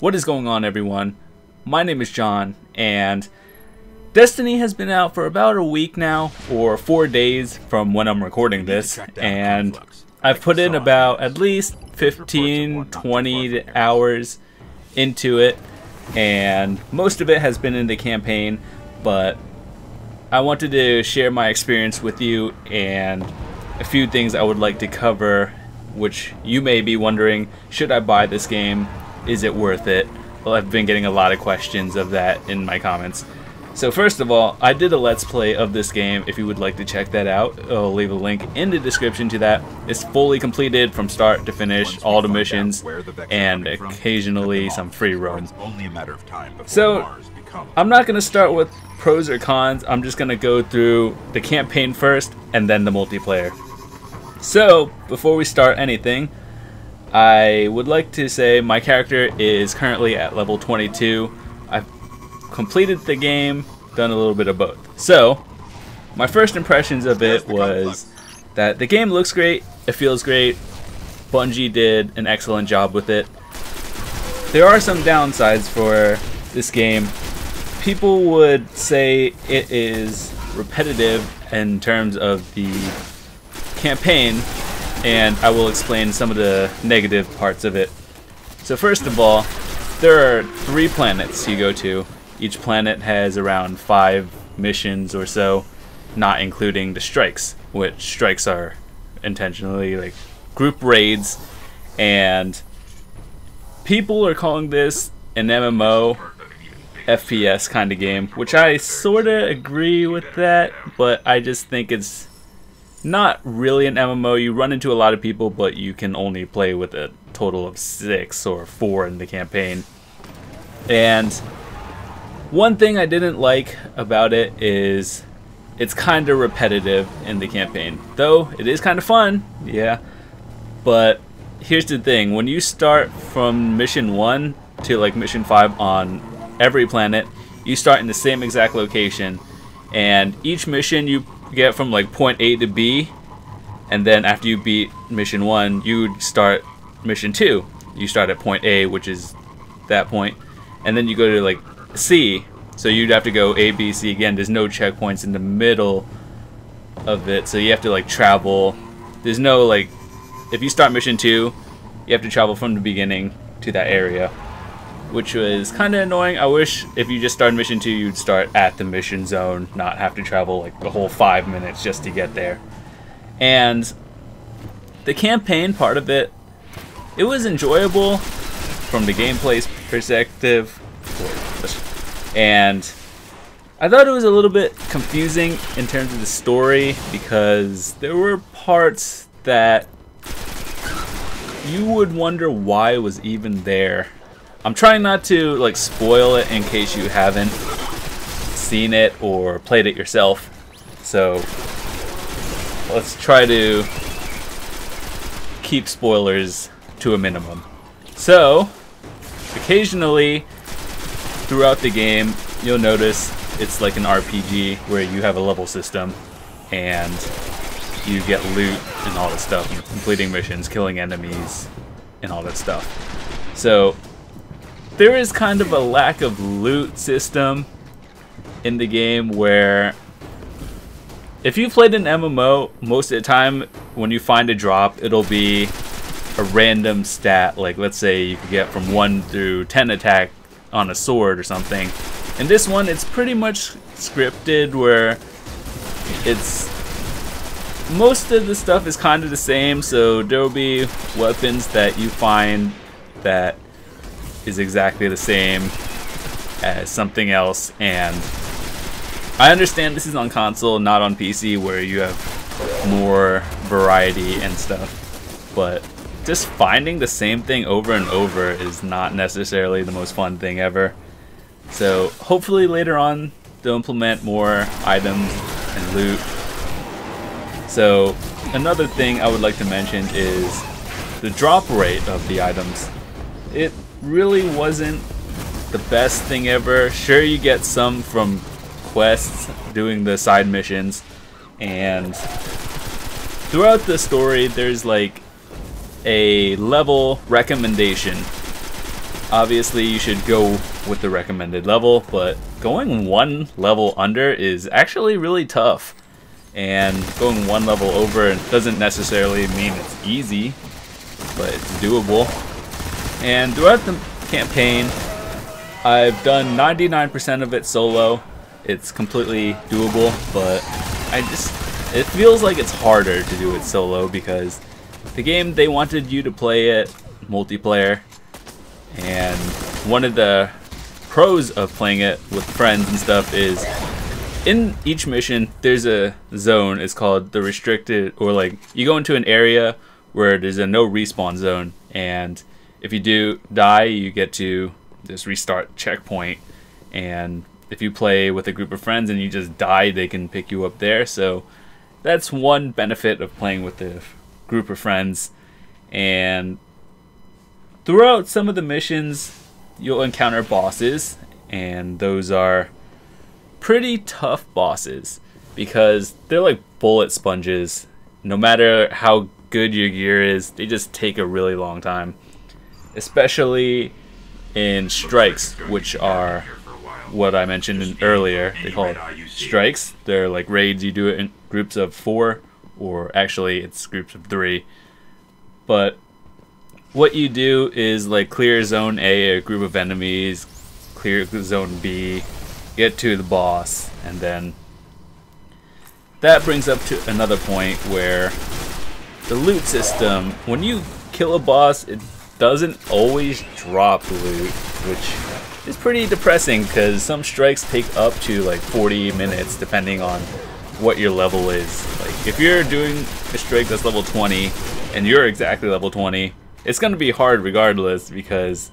What is going on, everyone? My name is John, and Destiny has been out for about a week now, or 4 days from when I'm recording this, and I've put in about at least 15-20 hours into it, and most of it has been in the campaign, but I wanted to share my experience with you and a few things I would like to cover, which you may be wondering, should I buy this game? Is it worth it? Well, I've been getting a lot of questions of that in my comments. So first of all, I did a Let's Play of this game. If you would like to check that out, I'll leave a link in the description to that. It's fully completed from start to finish, all the missions, and occasionally some free roam. So I'm not going to start with pros or cons. I'm just going to go through the campaign first and then the multiplayer. So before we start anything, I would like to say my character is currently at level 22. I've completed the game, done a little bit of both. So, my first impressions of it was that the game looks great, it feels great, Bungie did an excellent job with it. There are some downsides for this game. People would say it is repetitive in terms of the campaign, and I will explain some of the negative parts of it. So first of all, there are 3 planets you go to. Each planet has around 5 missions or so, not including the strikes, which strikes are intentionally like group raids, and people are calling this an MMO FPS kind of game, which I sorta agree with that, but I just think it's not really an MMO. You run into a lot of people, but you can only play with a total of 6 or 4 in the campaign. And one thing I didn't like about it is it's kind of repetitive in the campaign. Though it is kind of fun, yeah. But here's the thing, when you start from mission 1 to like mission 5 on every planet, you start in the same exact location, and each mission you get from like point A to B, and then after you beat mission 1 you start mission 2. You start at point A, which is that point, and then you go to like C, so you'd have to go A, B, C again. There's no checkpoints in the middle of it, so you have to like travel. There's no like, if you start mission 2 you have to travel from the beginning to that area, which was kind of annoying. I wish if you just started mission 2 you'd start at the mission zone, not have to travel like the whole 5 minutes just to get there. And the campaign part of it, it was enjoyable from the gameplay perspective, and I thought it was a little bit confusing in terms of the story, because there were parts that you would wonder why it was even there. I'm trying not to like spoil it in case you haven't seen it or played it yourself, so let's try to keep spoilers to a minimum. So occasionally throughout the game you'll notice it's like an RPG where you have a level system and you get loot and all that stuff, completing missions, killing enemies and all that stuff. So there is kind of a lack of loot system in the game, where if you played an MMO, most of the time when you find a drop it'll be a random stat, like let's say you could get from 1 through 10 attack on a sword or something. In this one it's pretty much scripted, where it's most of the stuff is kind of the same, so there will be weapons that you find that is exactly the same as something else. And I understand this is on console, not on PC, where you have more variety and stuff, but just finding the same thing over and over is not necessarily the most fun thing ever. So hopefully later on they'll implement more items and loot. So another thing I would like to mention is the drop rate of the items. It really wasn't the best thing ever. Sure, you get some from quests doing the side missions, and throughout the story there's like a level recommendation. Obviously you should go with the recommended level, but going one level under is actually really tough. And going one level over doesn't necessarily mean it's easy, but it's doable. And throughout the campaign, I've done 99% of it solo. It's completely doable, but it feels like it's harder to do it solo because the game, they wanted you to play it multiplayer. And one of the pros of playing it with friends and stuff is in each mission there's a zone. It's called the restricted, or like you go into an area where there's a no respawn zone, and if you do die you get to this restart checkpoint. And if you play with a group of friends and you just die, they can pick you up there. So that's one benefit of playing with a group of friends. And throughout some of the missions, you'll encounter bosses, and those are pretty tough bosses because they're like bullet sponges. No matter how good your gear is, they just take a really long time. Especially in strikes, which are what I mentioned earlier. They call it strikes. They're like raids. You do it in groups of 4, or actually it's groups of 3. But what you do is like clear zone A, a group of enemies, clear zone B, get to the boss, and then that brings up to another point where the loot system, when you kill a boss, it doesn't always drop loot, which is pretty depressing because some strikes take up to like 40 minutes depending on what your level is. Like if you're doing a strike that's level 20 and you're exactly level 20, it's going to be hard regardless because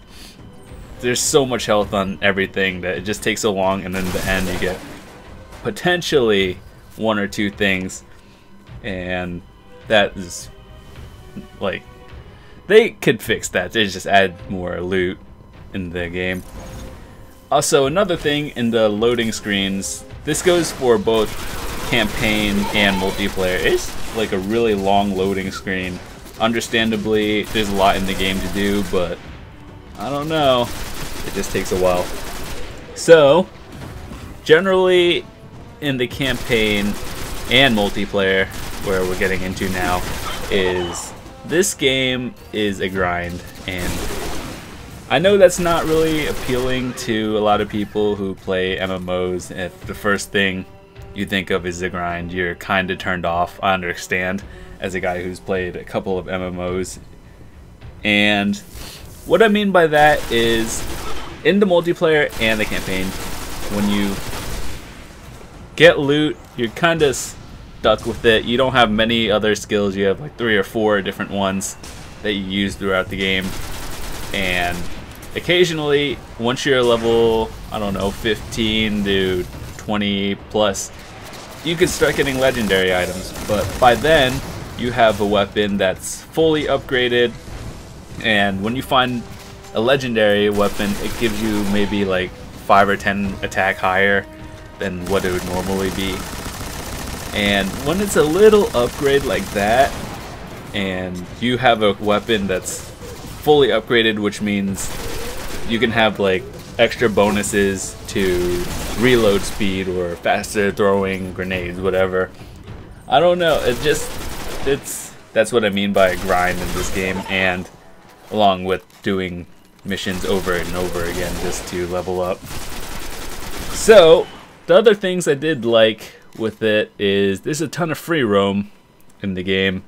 there's so much health on everything that it just takes so long, and then at the end you get potentially 1 or 2 things, and that is like, they could fix that. They just add more loot in the game. Also, another thing in the loading screens, this goes for both campaign and multiplayer. It's like a really long loading screen. Understandably, there's a lot in the game to do, but I don't know, it just takes a while. So, generally in the campaign and multiplayer, where we're getting into now, is this game is a grind, and I know that's not really appealing to a lot of people who play MMOs. If the first thing you think of is a grind, you're kind of turned off. I understand, as a guy who's played a couple of MMOs. And what I mean by that is, in the multiplayer and the campaign, when you get loot, you're kind of stuck with it. You don't have many other skills. You have like 3 or 4 different ones that you use throughout the game. And occasionally, once you're level, I don't know, 15 to 20 plus, you can start getting legendary items. But by then, you have a weapon that's fully upgraded, and when you find a legendary weapon, it gives you maybe like 5 or 10 attack higher than what it would normally be. And when it's a little upgrade like that, and you have a weapon that's fully upgraded, which means you can have like extra bonuses to reload speed or faster throwing grenades, whatever. I don't know, that's what I mean by a grind in this game, and along with doing missions over and over again just to level up. So the other things I did like with it is there's a ton of free roam in the game,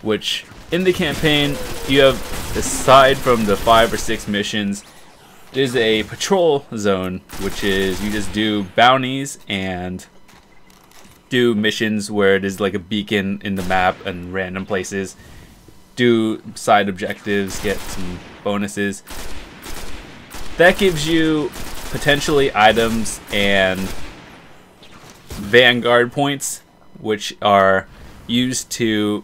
which in the campaign you have, aside from the 5 or 6 missions, there's a patrol zone, which is you just do bounties and do missions where there's like a beacon in the map and random places. Do side objectives, get some bonuses. That gives you potentially items and vanguard points, which are used to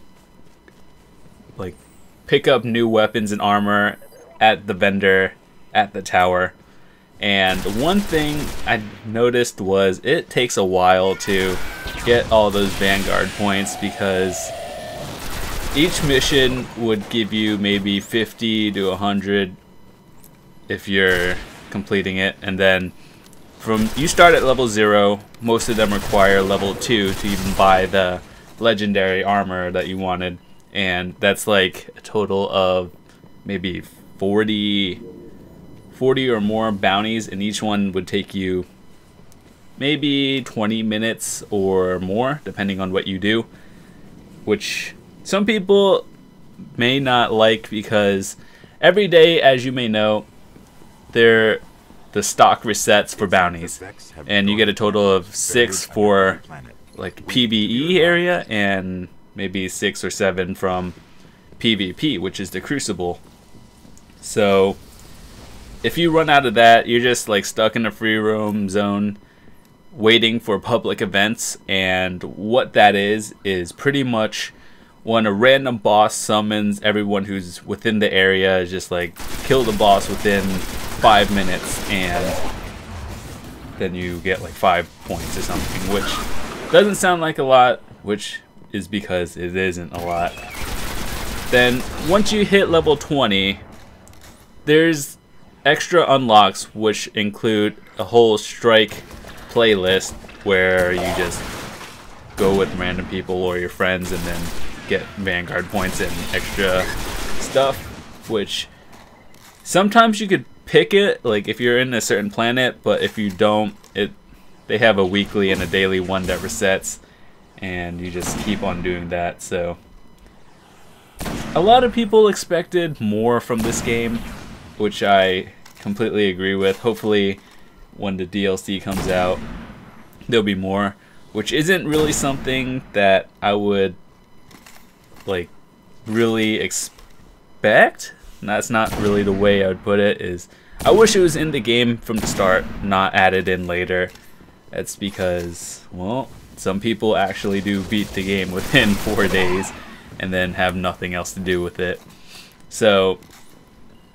like pick up new weapons and armor at the vendor at the tower. And one thing I noticed was it takes a while to get all those vanguard points, because each mission would give you maybe 50 to 100 if you're completing it. And then you start at level 0. Most of them require level 2 to even buy the legendary armor that you wanted, and that's like a total of maybe 40 or more bounties, and each one would take you maybe 20 minutes or more depending on what you do, which some people may not like, because every day, as you may know, the stock resets for bounties, and you get a total of 6 for like PvE area and maybe 6 or 7 from PvP, which is the Crucible. So if you run out of that, you're just like stuck in a free roam zone waiting for public events. And what that is pretty much when a random boss summons everyone who's within the area, just like kill the boss within 5 minutes, and then you get like 5 points or something, which doesn't sound like a lot, which is because it isn't a lot. Then once you hit level 20, there's extra unlocks, which include a whole strike playlist where you just go with random people or your friends and then get Vanguard points and extra stuff, which sometimes you could pick it, like if you're in a certain planet, but if you don't, they have a weekly and a daily one that resets, and you just keep on doing that. So a lot of people expected more from this game, which I completely agree with. Hopefully when the DLC comes out, there'll be more, which isn't really something that I would like really expect. And that's not really the way I would put it. Is I wish it was in the game from the start, not added in later. That's because, well, some people actually do beat the game within 4 days and then have nothing else to do with it. So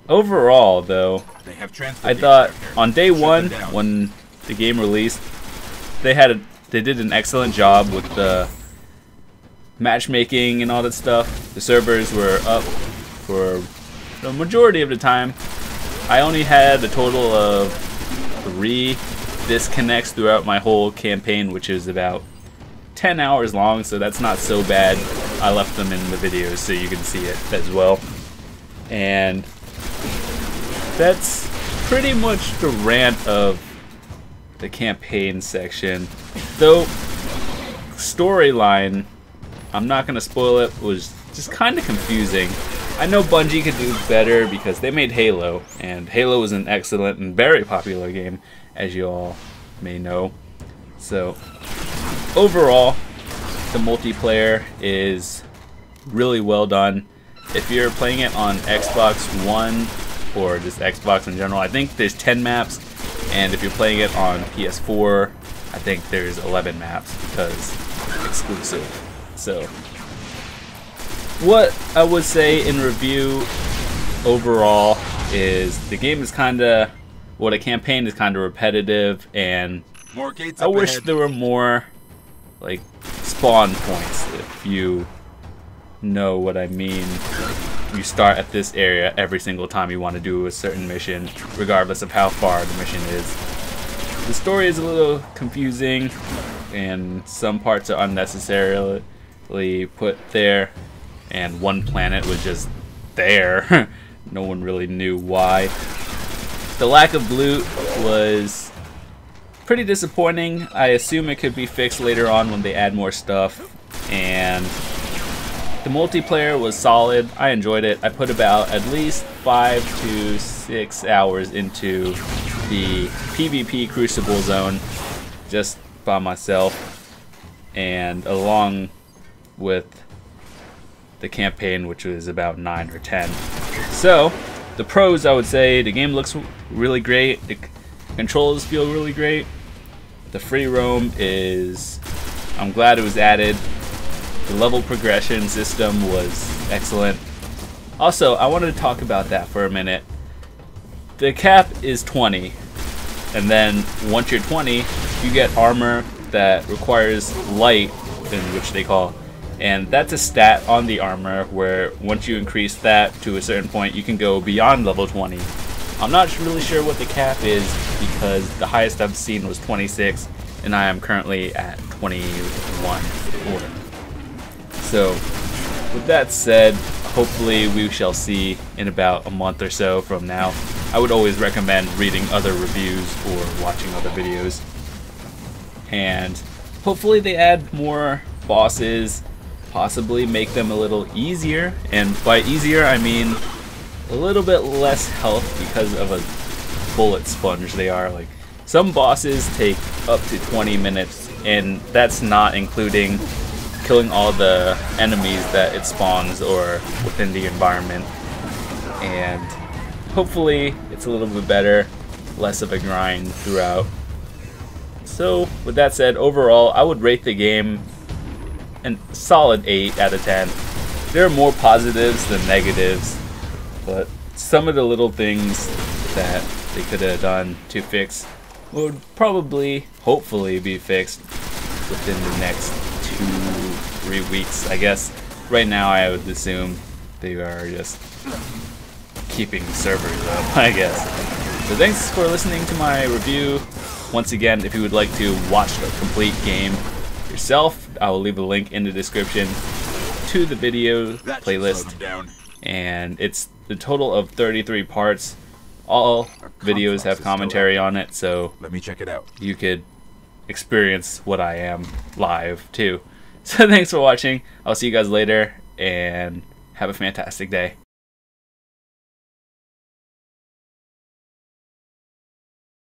overall, though, I thought on day 1 when the game released, they did an excellent job with the matchmaking and all that stuff. The servers were up for the majority of the time. I only had a total of 3 disconnects throughout my whole campaign, which is about 10 hours long, so that's not so bad. I left them in the videos so you can see it as well. And that's pretty much the rant of the campaign section. Though storyline, I'm not going to spoil it, was just kind of confusing. I know Bungie could do better because they made Halo, and Halo was an excellent and very popular game, as you all may know. So overall, the multiplayer is really well done. If you're playing it on Xbox One or just Xbox in general, I think there's 10 maps, and if you're playing it on PS4, I think there's 11 maps because exclusive. So what I would say in review overall is the game is kind of, well, the campaign is kind of repetitive, and I wish there were more like spawn points, if you know what I mean. You start at this area every single time you want to do a certain mission, regardless of how far the mission is. The story is a little confusing, and some parts are unnecessarily put there, and one planet was just there. No one really knew why. The lack of loot was pretty disappointing. I assume it could be fixed later on when they add more stuff. And the multiplayer was solid. I enjoyed it. I put about at least 5 to 6 hours into the PvP Crucible zone just by myself, and along with the campaign, which was about 9 or 10. So the pros, I would say, the game looks really great. The controls feel really great. The free roam is, I'm glad it was added. The level progression system was excellent. Also, I wanted to talk about that for a minute. The cap is 20, and then once you're 20, you get armor that requires light, in which they call, and that's a stat on the armor where once you increase that to a certain point, you can go beyond level 20 I'm not really sure what the cap is because the highest I've seen was 26 and I am currently at 21 order. So with that said, hopefully we shall see in about a month or so from now. I would always recommend reading other reviews or watching other videos. And hopefully they add more bosses, possibly make them a little easier. And by easier I mean a little bit less health because of a bullet sponge they are. Like, some bosses take up to 20 minutes and that's not including killing all the enemies that it spawns or within the environment. And hopefully it's a little bit better, less of a grind throughout. So with that said, overall I would rate the game a solid 8 out of 10. There are more positives than negatives, but some of the little things that they could have done to fix would probably, hopefully, be fixed within the next 2-3 weeks. I guess right now I would assume they are just keeping servers up, I guess. So thanks for listening to my review. Once again, if you would like to watch the complete game yourself, I will leave a link in the description to the video playlist. And it's the total of 33 parts. All videos have commentary on it, so let me check it out. You could experience what I am live too. So thanks for watching. I'll see you guys later and have a fantastic day.